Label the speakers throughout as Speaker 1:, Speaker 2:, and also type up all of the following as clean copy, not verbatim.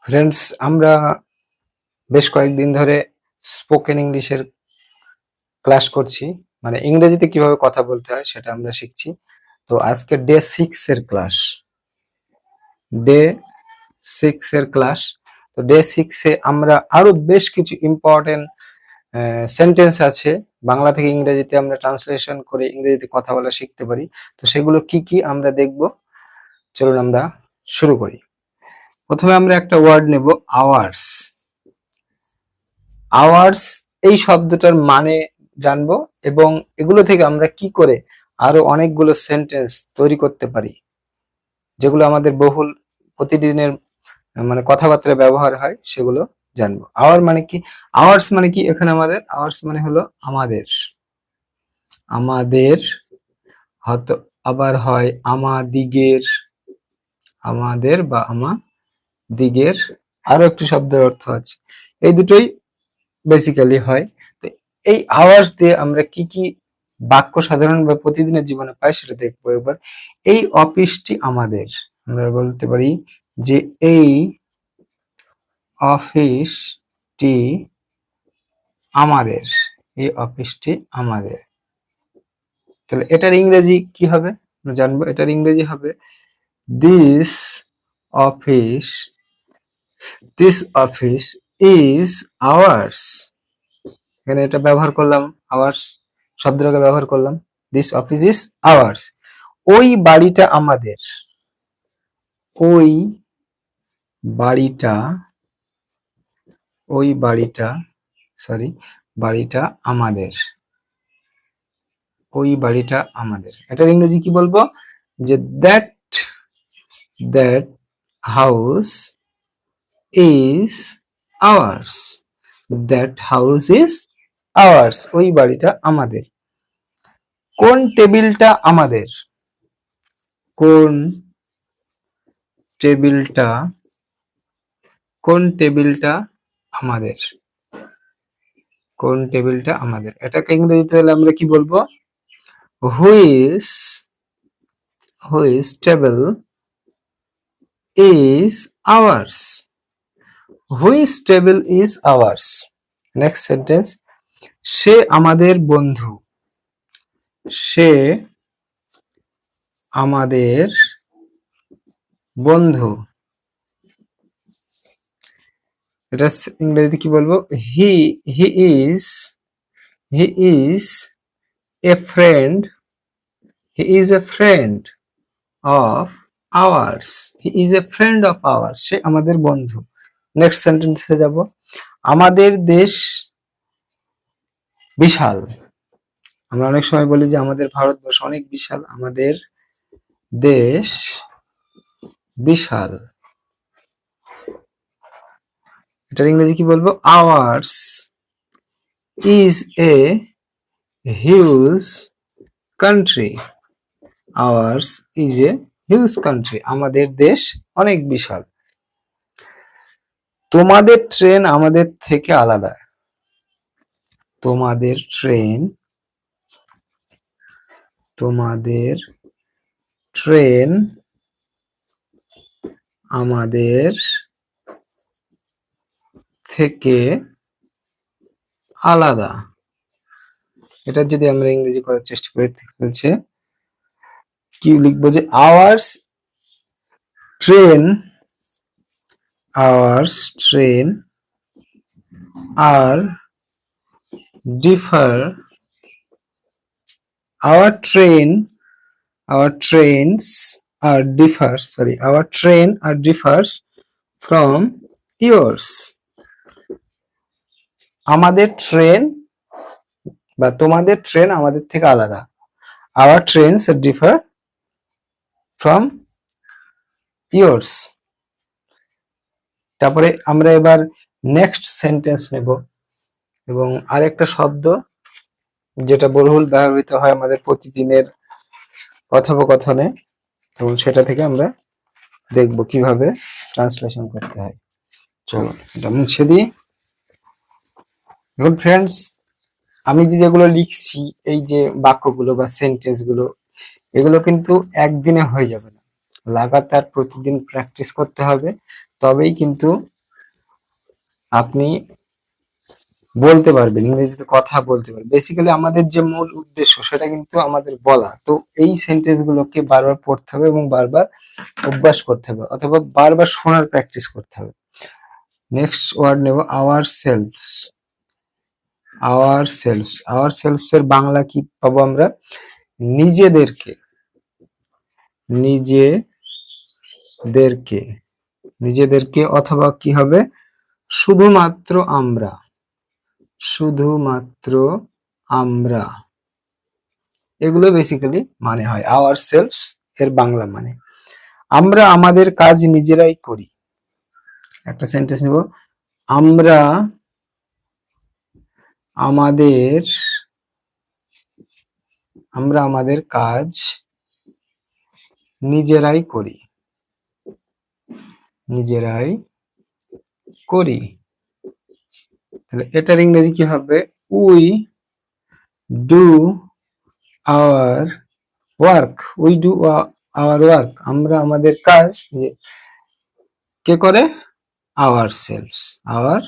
Speaker 1: Friends, আমরা বেশ কয়েকদিন ধরে স্পোকেন ইংলিশের ক্লাস করছি। মানে ইংরেজিতে কিভাবে কথা বলতে হয় সেটা আমরা শিখছি। তো আজকে ডে 6 এর ক্লাস। ডে 6 এর ক্লাস। তো ডে 6 এ আমরা আরো বেশ কিছু ইম্পর্টেন্ট সেন্টেন্স আছে, বাংলা থেকে ইংরেজিতে আমরা ট্রান্সলেশন করে ইংরেজিতে কথা বলা শিখতে পারি। তো সেগুলো কি কি আমরা দেখব। চলুন আমরা শুরু করি। প্রথমে আমরা একটা ওয়ার্ড নেব, আওয়ার্স। আওয়ার্স এই শব্দটার মানে জানবো এবং এগুলো থেকে আমরা কি করে আরো অনেকগুলো সেন্টেন্স তৈরি করতে পারি, যেগুলো আমাদের বহুল প্রতিদিনের মানে কথাবার্তায় ব্যবহার হয়, সেগুলো জানবো। আওয়ার মানে কি? আওয়ার্স মানে কি? এখানে আমাদের আওয়ার্স মানে হলো আমাদের। আমাদের হয়তো আবার হয় আমাদিগের, আমাদের বা আমাদিগের। আরো একটি শব্দের অর্থ আছে। এই দুটোই বেসিক্যালি হয়। তো এই আওয়ার্স দিয়ে আমরা কি কি বাক্য সাধারণভাবে প্রতিদিনের জীবনে পাই সেটা দেখবো এবার। এই অফিসটি আমাদের। আমরা বলতে পারি যে এই অফিসটি আমাদের। এই অফিসটি আমাদের। তাহলে এটার ইংরেজি কি হবে আমরা জানবো। এটার ইংরেজি হবে this office, this office is ours. এখানে এটা ব্যবহার করলাম, আওয়ার্স শব্দটাকে ব্যবহার করলাম। This office is ours. ওই বাড়িটা আমাদের। ওই বাড়িটা, ওই বাড়িটা, সরি, বাড়িটা আমাদের। ওই বাড়িটা আমাদের। এটার ইংরেজি কি বলবো? যে that, that house is ours. That house is ours. ওই বাড়িটা আমাদের। কোন টেবিলটা আমাদের? কোন টেবিলটা, কোন টেবিলটা আমাদের। কোন টেবিলটা আমাদের। এটাকে ইংরেজিতে হলে আমরা কি বলবো? Which, which table is ours. Which table is ours. Next sentence, সে আমাদের বন্ধু। সে আমাদের বন্ধু। এটা ইংরেজিতে কি বলবো? He, he is, he is a friend, he is a friend of ours. He is a friend of ours. সে আমাদের বন্ধু। নেক্সট সেন্টেন্সে যাব, আমাদের দেশ বিশাল। আমরা অনেক সময় বলি যে আমাদের ভারতবর্ষ অনেক বিশাল। আমাদের দেশ বিশাল। এটার ইংরেজি কি বলবো? Hours is a huge country. Hours is a huge country. আমাদের দেশ অনেক বিশাল। তোমাদের ট্রেন আমাদের থেকে আলাদা। তোমাদের ট্রেন, তোমাদের ট্রেন আমাদের থেকে আলাদা। এটা যদি আমরা ইংরেজি করার চেষ্টা করি, বলছে কি লিখবো? যে আওয়ার্স ট্রেন, আওয়ার্স ট্রেন আর differ, our train, our trains are differ, sorry, our train are differs from yours. আমাদের ট্রেন বা তোমাদের ট্রেন আমাদের থেকে আলাদা। our trains are differ from yours. তারপরে আমরা এবার নেক্সট সেন্টেন্স নেব এবং আরেকটা শব্দ যেটা বহুল ব্যবহৃত হয় আমাদের প্রতিদিনের কথোপকথনে, এবং সেটা থেকে আমরা দেখব কিভাবে ট্রান্সলেশন করতে হয়। চলো এটা মুছে দিই। এখন ফ্রেন্ডস, আমি যেগুলো লিখছি, এই যে বাক্যগুলো বা সেন্টেন্স গুলো, এগুলো কিন্তু একদিনে হয়ে যাবে না। লাগাতার প্রতিদিন প্র্যাকটিস করতে হবে, তবেই কিন্তু আপনি বলতে পারবেন, ইংরেজিতে কথা বলতে পারবেন। বেসিক্যালি আমাদের যে মূল উদ্দেশ্য সেটা কিন্তু আমাদের বলা। তো এই সেন্টেন্স গুলোকে বারবার পড়তে হবে এবং বারবার অভ্যাস করতে হবে, অথবা বারবার শোনার প্র্যাকটিস করতে হবে। নেক্সট ওয়ার্ড নেব ourselves. Ourselves, ourselves এর বাংলা কি পাবো আমরা? নিজেদেরকে। নিজেদেরকে, নিজেদেরকে, অথবা কি হবে শুধুমাত্র আমরা। শুধুমাত্র আমরা, এগুলো বেসিক্যালি মানে হয় আওয়ার সেলফস এর বাংলা মানে। আমরা আমাদের কাজ নিজেরাই করি। একটা সেন্টেন্স নিব, আমরা আমাদের আমরা আমাদের কাজ নিজেরাই করি। নিজেরাই করি। তাহলে এটার ইংরেজি কি হবে? We do our work. We do our work, আমরা আমাদের কাজ কে করে? Hour selves. আওয়ার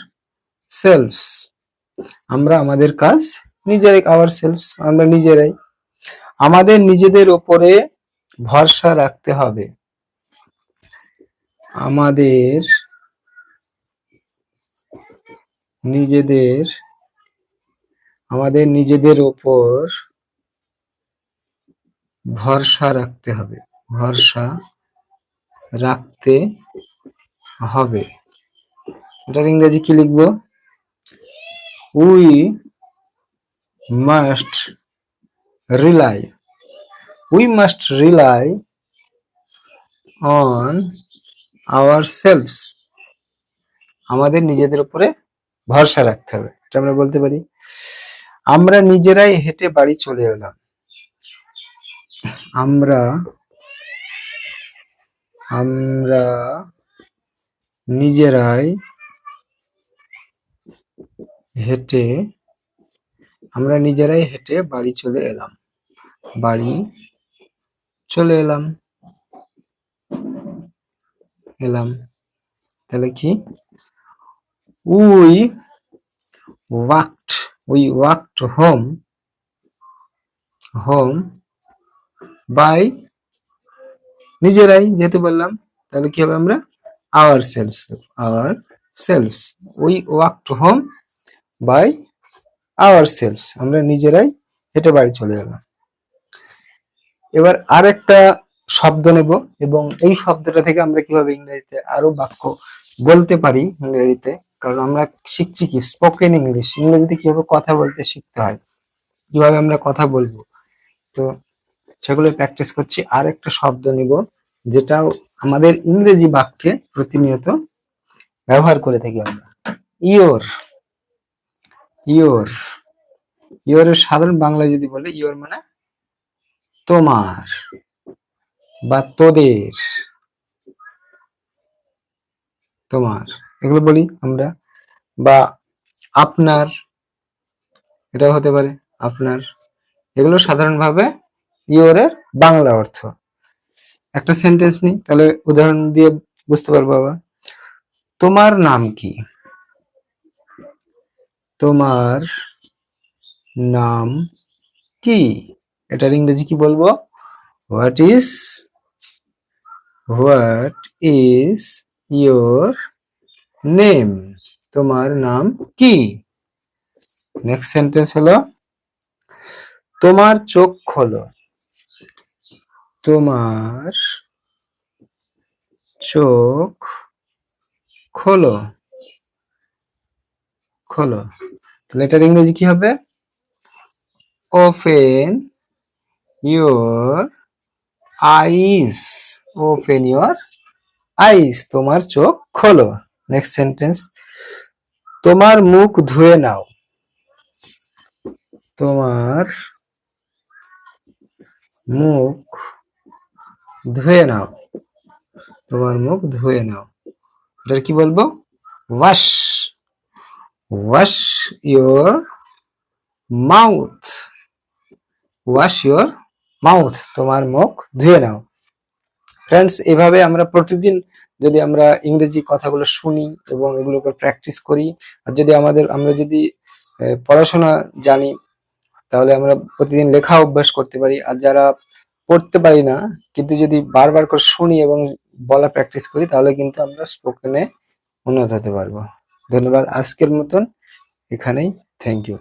Speaker 1: সেলফস, আমরা আমাদের কাজ নিজেরাই। আওয়ার সেলফস, আমরা নিজেরাই। আমাদের নিজেদের উপরে ভরসা রাখতে হবে। আমাদের নিজেদের আমাদের নিজেদের উপর ভরসা রাখতে হবে। ভরসা রাখতে হবে। এটার ইংরেজি কি লিখবো? We must rely. We must rely on ourselves. আমাদের নিজেদের উপরে ভরসা রাখতে হবে, এটা আমরা বলতে পারি। আমরা নিজেরাই হেঁটে বাড়ি চলে এলাম। আমরা আমরা নিজেরাই হেঁটে আমরা নিজেরাই হেঁটে বাড়ি চলে এলাম। বাড়ি চলে এলাম। এলাম, তাহলে কি? উই ওয়াকড হোম বাই, নিজেরাই যেহেতু বললাম, তাহলে কি হবে? আমরা ourselves. Ourselves, we walked home by ourselves, আমরা নিজেরাই হেঁটে বাড়ি চলে এলাম। এবার আরেকটা শব্দ নেব, এবং এই শব্দটা থেকে আমরা কিভাবে ইংরেজিতে আরো বাক্য বলতে পারি ইংরেজিতে, কারণ আমরা শিখছি কি স্পোকেন ইংলিশ, ইংরেজিতে কিভাবে কথা বলতে শিখতে হয়, কিভাবে আমরা কথা বলবো, তো সেগুলো প্র্যাকটিস করছি। আর একটা শব্দ নিব যেটা আমাদের ইংরেজি বাক্যে প্রতিনিয়ত ব্যবহার করে থাকি আমরা। ইয়োর। ইয়োর, ইয়োরের সাধারণ বাংলায় যদি বলে, ইয়োর মানে তোমার বা তোদের, তোমার, এগুলো বলি আমরা। বা আপনার, এটাও হতে পারে আপনার। এগুলো সাধারণভাবে ইয়োরের বাংলা অর্থ। একটা সেন্টেন্স নিই, তাহলে উদাহরণ দিয়ে বুঝতে পারবো আবার। তোমার নাম কি? তোমার নাম কি? এটার ইংরেজি কি বলবো? What is your name? তোমার নাম কি? নেক্সট সেন্টেন্স হলো, তোমার চোখ খোলো। তোমার চোখ খোলো। খোলো, তাহলে এটার ইংরেজি কি হবে? Open your eyes. Open your eyes, তোমার চোখ খোলো। নেক্সট সেন্টেন্স, তোমার মুখ ধুয়ে নাও। তোমার মুখ ধুয়ে নাও। তোমার মুখ ধুয়ে নাও, এটার কি বলবো? Wash. Wash your mouth. Wash your mouth, তোমার মুখ ধুয়ে নাও। ফ্রেন্ডস, এভাবে আমরা প্রতিদিন যদি আমরা ইংরেজি কথাগুলো শুনি এবং এগুলোকে প্র্যাকটিস করি, আর যদি আমরা যদি পড়াশোনা জানি, তাহলে আমরা প্রতিদিন লেখা অভ্যাস করতে পারি। আর যারা পড়তে পারি না, কিন্তু যদি বারবার করে শুনি এবং বলা প্র্যাকটিস করি, তাহলে কিন্তু আমরা স্পোকেনে উন্নত হতে পারবো। ধন্যবাদ, আজকের মতন এখানেই। Thank you.